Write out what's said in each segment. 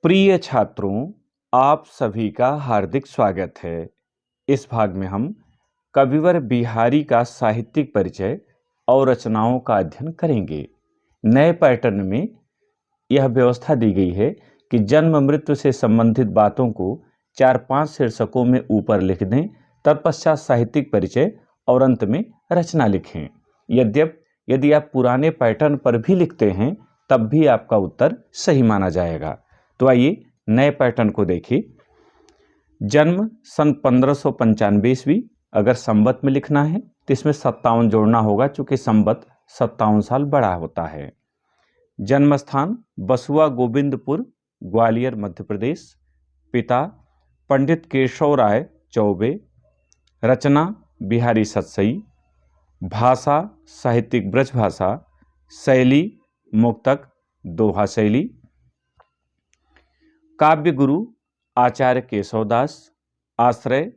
प्रिय छात्रों, आप सभी का हार्दिक स्वागत है। इस भाग में हम कविवर बिहारी का साहित्यिक परिचय और रचनाओं का अध्ययन करेंगे। नए पैटर्न में यह व्यवस्था दी गई है कि जन्म मृत्यु से संबंधित बातों को 4-5 शीर्षकों में ऊपर लिख दें, तत्पश्चात साहित्यिक परिचय और अंत में रचना लिखें। यदि आप पुराने पैटर्न पर भी लिखते हैं तब भी आपका उत्तर सही माना जाएगा। तो आइए नए पैटर्न को देखिए। जन्म सन 1595 ईस्वी, अगर संवत में लिखना है तो इसमें 57 जोड़ना होगा, चूंकि संवत 57 साल बड़ा होता है। जन्म स्थान बसुआ गोविंदपुर, ग्वालियर, मध्य प्रदेश। पिता पंडित केशव राय चौबे। रचना बिहारी सतसई। भाषा साहित्यिक ब्रज भाषा। शैली मुक्तक दोहा शैली। काव्य गुरु आचार्य केशवदास। आश्रय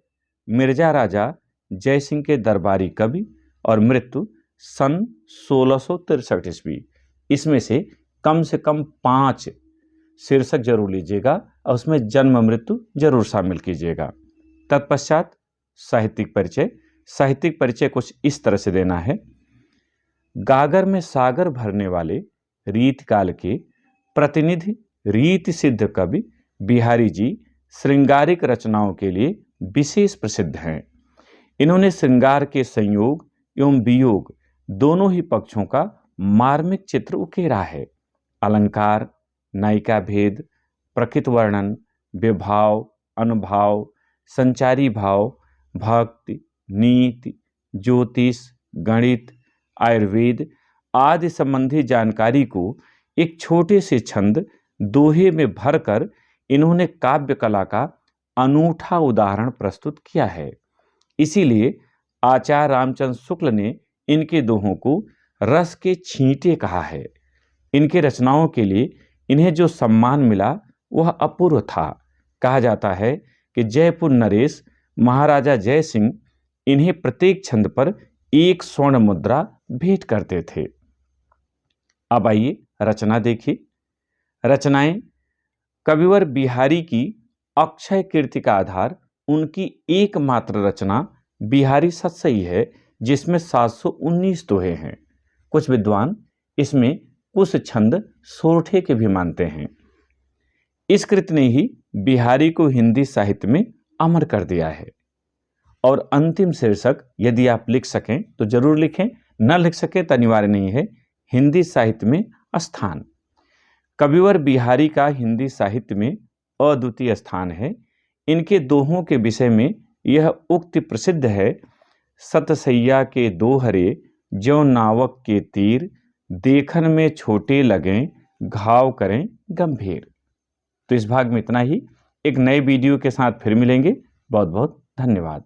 मिर्जा राजा जयसिंह के दरबारी कवि। और मृत्यु सन 1663 ईस्वी। इसमें से कम 5 शीर्षक जरूर लीजिएगा और उसमें जन्म मृत्यु जरूर शामिल कीजिएगा। तत्पश्चात साहित्यिक परिचय। साहित्यिक परिचय कुछ इस तरह से देना है। गागर में सागर भरने वाले रीत काल के प्रतिनिधि रीति सिद्ध कवि बिहारी जी श्रृंगारिक रचनाओं के लिए विशेष प्रसिद्ध हैं। इन्होंने श्रृंगार के संयोग एवं वियोग दोनों ही पक्षों का मार्मिक चित्र उकेरा है। अलंकार, नायिका भेद, प्रकृत वर्णन, विभाव, अनुभाव, संचारी भाव, भक्ति, नीति, ज्योतिष, गणित, आयुर्वेद आदि संबंधी जानकारी को एक छोटे से छंद दोहे में भरकर इन्होंने काव्य कला का अनूठा उदाहरण प्रस्तुत किया है। इसीलिए आचार्य रामचंद्र शुक्ल ने इनके दोहों को रस के छींटे कहा है। इनके रचनाओं के लिए इन्हें जो सम्मान मिला वह अपूर्व था। कहा जाता है कि जयपुर नरेश महाराजा जय सिंह इन्हें प्रत्येक छंद पर 1 स्वर्ण मुद्रा भेंट करते थे। अब आइए रचना देखिए। रचनाएं कविवर बिहारी की अक्षय कीर्ति का आधार उनकी एकमात्र रचना बिहारी सतसई है, जिसमें 719 दोहे हैं। कुछ विद्वान इसमें कुछ छंद सोरठे के भी मानते हैं। इस कृति ने ही बिहारी को हिंदी साहित्य में अमर कर दिया है। और अंतिम शीर्षक यदि आप लिख सकें तो जरूर लिखें, न लिख सकें तो अनिवार्य नहीं है। हिंदी साहित्य में स्थान। कविवर बिहारी का हिंदी साहित्य में अद्वितीय स्थान है। इनके दोहों के विषय में यह उक्ति प्रसिद्ध है। सतसैया के दोहरे ज्यों नावक के तीर, देखन में छोटे लगें घाव करें गंभीर। तो इस भाग में इतना ही। एक नए वीडियो के साथ फिर मिलेंगे। बहुत बहुत धन्यवाद।